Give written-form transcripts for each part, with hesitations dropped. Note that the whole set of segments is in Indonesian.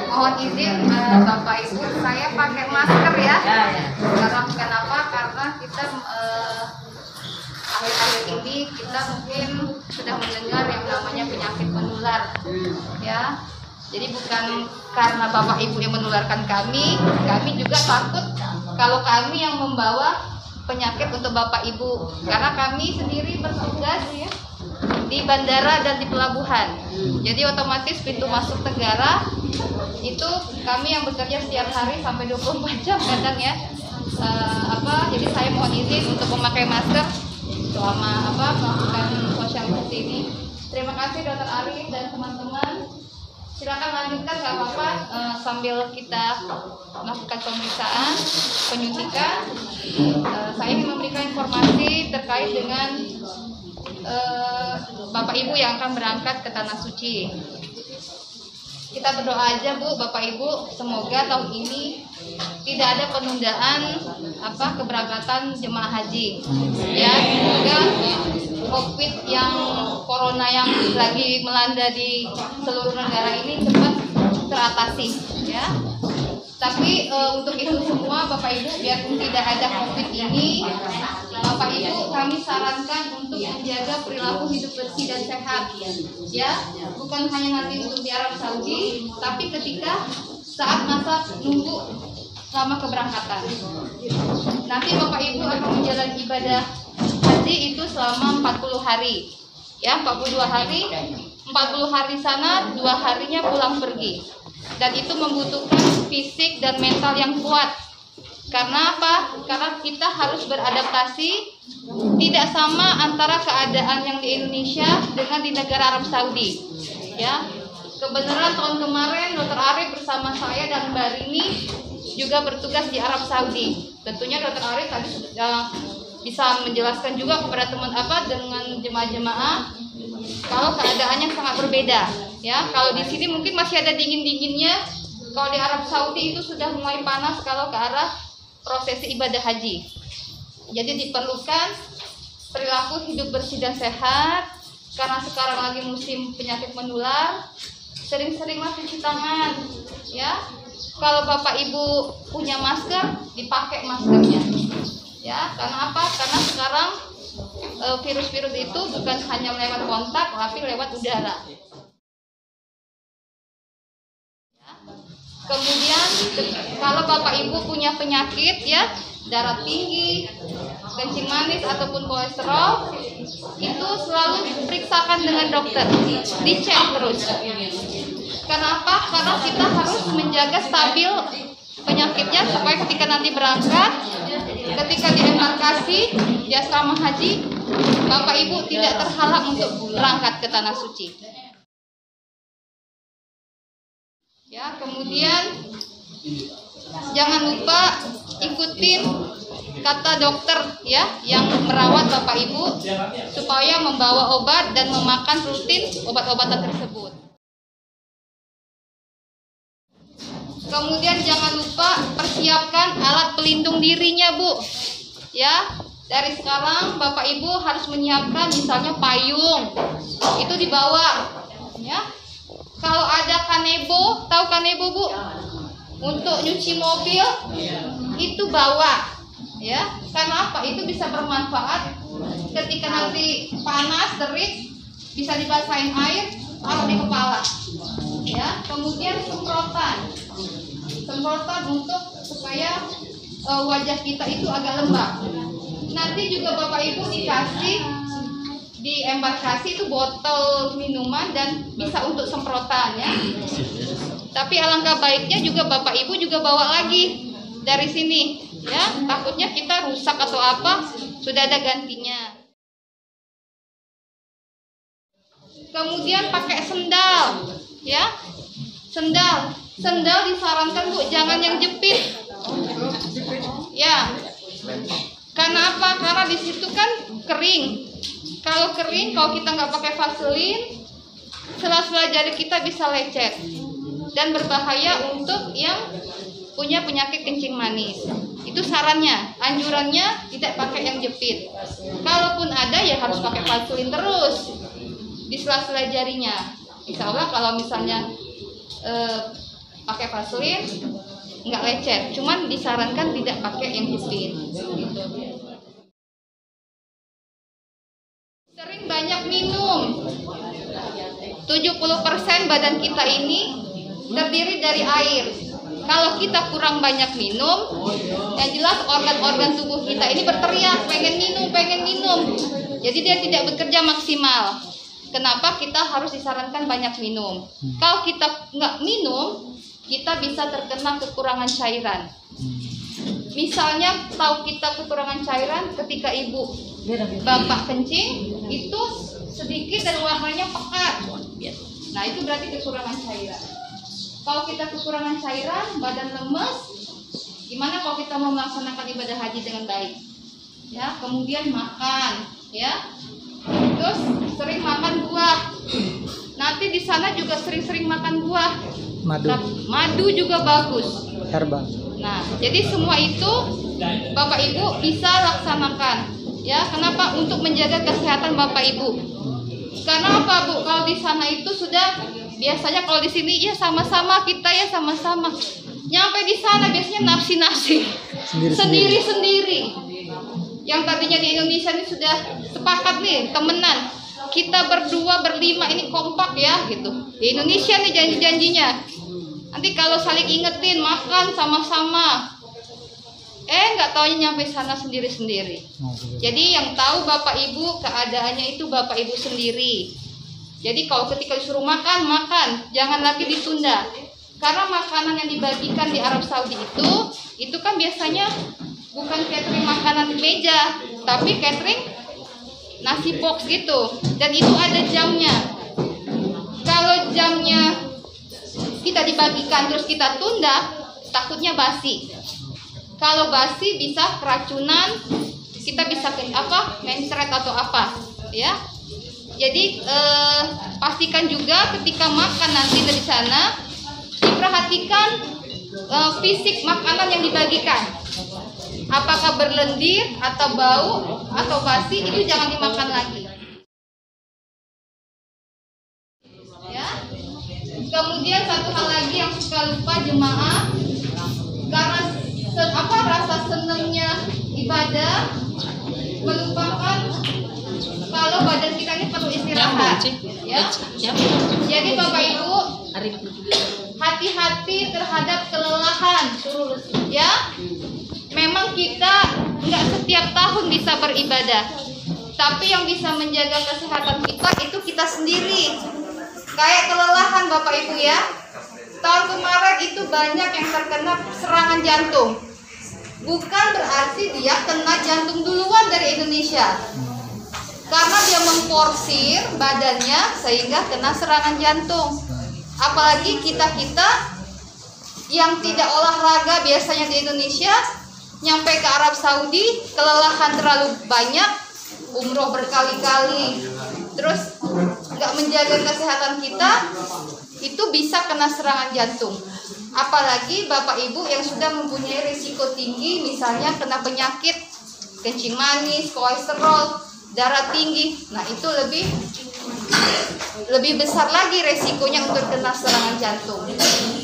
Mohon izin Bapak Ibu, saya pakai masker ya. Kenapa? Karena kita akhir-akhir ini kita mungkin sudah mendengar yang namanya penyakit menular, ya. Jadi bukan karena Bapak Ibu yang menularkan kami juga takut kalau kami yang membawa penyakit untuk Bapak Ibu, karena kami sendiri bertugas ya di bandara dan di pelabuhan. Jadi otomatis pintu masuk negara itu kami yang bekerja setiap hari sampai 24 jam kadang ya. Jadi saya mohon izin untuk memakai masker selama melakukan social distancing ini. Terima kasih Dr. Arif dan teman-teman. Silakan lanjutkan, nggak apa-apa, sambil kita melakukan pemeriksaan, penyuntikan. Saya ingin memberikan informasi terkait dengan Bapak Ibu yang akan berangkat ke Tanah Suci. Kita berdoa aja Bu, Bapak Ibu, semoga tahun ini tidak ada penundaan keberangkatan jemaah haji. Ya, semoga COVID yang corona yang lagi melanda di seluruh negara ini cepat teratasi ya. Tapi untuk itu semua Bapak Ibu, biarpun tidak ada COVID ini, Bapak Ibu kami sarankan untuk menjaga perilaku hidup bersih dan sehat ya. Bukan hanya nanti untuk di Arab Saudi, tapi ketika saat masa nunggu selama keberangkatan. Nanti Bapak Ibu akan menjalani ibadah haji itu selama 40 hari. Ya, 42 hari, 40 hari sana, 2 harinya pulang pergi. Dan itu membutuhkan fisik dan mental yang kuat. Karena apa? Karena kita harus beradaptasi. Tidak sama antara keadaan yang di Indonesia dengan di negara Arab Saudi. Ya, kebenaran tahun kemarin Dr. Arif bersama saya dan Mbak Rini juga bertugas di Arab Saudi. Tentunya Dr. Arif tadi sudah bisa menjelaskan juga kepada dengan jemaah-jemaah kalau keadaannya sangat berbeda. Ya, kalau di sini mungkin masih ada dingin-dinginnya. Kalau di Arab Saudi itu sudah mulai panas kalau ke arah prosesi ibadah haji. Jadi diperlukan perilaku hidup bersih dan sehat. Karena sekarang lagi musim penyakit menular, sering-seringlah cuci tangan. Ya, kalau Bapak Ibu punya masker, dipakai maskernya. Ya, karena apa? Karena sekarang virus-virus itu bukan hanya lewat kontak, tapi lewat udara. Ya. Kemudian kalau Bapak Ibu punya penyakit ya, darah tinggi, kencing manis ataupun kolesterol, itu selalu periksakan dengan dokter, dicek terus. Kenapa? Karena kita harus menjaga stabil penyakitnya supaya ketika nanti berangkat, ketika di embarkasi di asrama haji, Bapak Ibu tidak terhalang untuk berangkat ke Tanah Suci. Ya, kemudian jangan lupa ikutin kata dokter ya yang merawat Bapak Ibu supaya membawa obat dan memakan rutin obat-obatan tersebut. Kemudian jangan lupa persiapkan alat pelindung dirinya Bu. Ya, dari sekarang Bapak Ibu harus menyiapkan misalnya payung. Itu dibawa ya. Kalau ada kanebo, tahu kanebo Bu? Untuk nyuci mobil itu bawa ya. Karena apa? Itu bisa bermanfaat ketika nanti panas, terik, bisa dibasahin air, taruh di kepala. Ya, kemudian semprotan untuk supaya wajah kita itu agak lembab. Nanti juga Bapak Ibu dikasih di embarkasi itu botol minuman dan bisa untuk semprotan ya. Tapi alangkah baiknya juga Bapak Ibu juga bawa lagi dari sini ya. Takutnya kita rusak atau apa, sudah ada gantinya. Kemudian pakai sendal ya. Sendal disarankan Bu, jangan yang jepit. Ya. Karena apa? Karena di situ kan kering. Kalau kering, kalau kita nggak pakai vaselin, sela-sela jari kita bisa lecet dan berbahaya untuk yang punya penyakit kencing manis. Itu sarannya, anjurannya tidak pakai yang jepit. Kalaupun ada ya harus pakai vaselin terus di sela-sela jarinya. Insya Allah kalau misalnya pakai Vaseline nggak lecet, cuman disarankan tidak pakai yang putih gitu. Sering banyak minum. 70% badan kita ini terdiri dari air. Kalau kita kurang banyak minum, yang jelas organ-organ tubuh kita ini berteriak pengen minum. Jadi dia tidak bekerja maksimal. Kenapa kita harus disarankan banyak minum? Kalau kita nggak minum, kita bisa terkena kekurangan cairan. Misalnya tahu kita kekurangan cairan ketika ibu bapak kencing, itu sedikit dan warnanya pekat. Nah itu berarti kekurangan cairan. Kalau kita kekurangan cairan, badan lemes, gimana kalau kita mau melaksanakan ibadah haji dengan baik? Ya, kemudian makan, ya. Terus sering makan buah. Nanti di sana juga sering-sering makan buah. Madu juga bagus. Herbal. Nah, jadi semua itu Bapak Ibu bisa laksanakan. Ya, kenapa? Untuk menjaga kesehatan Bapak Ibu. Karena apa, Bu? Kalau di sana itu sudah biasanya, kalau di sini ya sama-sama kita ya sama-sama. Nyampe di sana biasanya nafsi-nafsi. Sendiri-sendiri. Yang tadinya di Indonesia ini sudah sepakat nih, temenan. Kita berdua, berlima ini kompak ya gitu. Di Indonesia nih janji-janjinya. Nanti kalau saling ingetin, makan sama-sama. Nggak taunya nyampe sana sendiri-sendiri. Jadi yang tahu Bapak Ibu keadaannya itu Bapak Ibu sendiri. Jadi kalau ketika disuruh makan, jangan lagi ditunda. Karena makanan yang dibagikan di Arab Saudi itu kan biasanya bukan catering makanan di meja, tapi catering nasi box gitu. Dan itu ada jamnya. Kalau jamnya kita dibagikan terus kita tunda, takutnya basi. Kalau basi bisa keracunan, kita bisa mencret atau apa, ya. Jadi pastikan juga ketika makan nanti dari sana diperhatikan fisik makanan yang dibagikan. Apakah berlendir atau bau atau basi, itu jangan dimakan lagi. Ya. Kemudian satu hal lagi yang suka lupa jemaah, karena rasa senangnya ibadah melupakan kalau badan kita ini perlu istirahat, ya. Jadi Bapak Ibu hati-hati terhadap kelelahan, ya. Memang kita nggak setiap tahun bisa beribadah, tapi yang bisa menjaga kesehatan kita itu kita sendiri. Kayak kelelahan Bapak Ibu ya. Tahun kemarin itu banyak yang terkena serangan jantung. Bukan berarti dia kena jantung duluan dari Indonesia. Karena dia memporsir badannya sehingga kena serangan jantung. Apalagi kita-kita yang tidak olahraga biasanya di Indonesia, nyampe ke Arab Saudi, kelelahan terlalu banyak, umroh berkali-kali, terus nggak menjaga kesehatan kita, itu bisa kena serangan jantung. Apalagi Bapak Ibu yang sudah mempunyai risiko tinggi, misalnya kena penyakit kencing manis, kolesterol, darah tinggi. Nah itu lebih besar lagi resikonya untuk kena serangan jantung.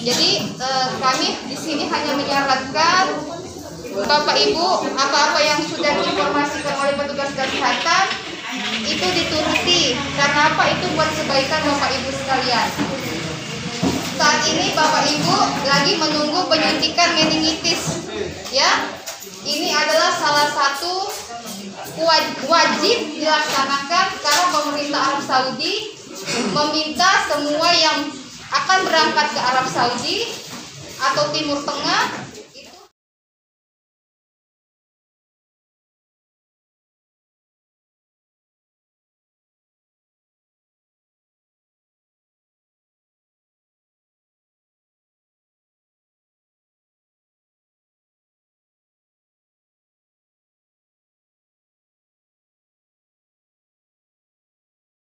Jadi kami di sini hanya menyarankan Bapak Ibu, apa-apa yang sudah diinformasikan oleh petugas kesehatan itu dituruti. Karena apa? Itu buat kebaikan Bapak Ibu sekalian. Saat ini Bapak Ibu lagi menunggu penyuntikan meningitis, ya. Ini adalah salah satu wajib dilaksanakan karena pemerintah Arab Saudi meminta semua yang akan berangkat ke Arab Saudi atau Timur Tengah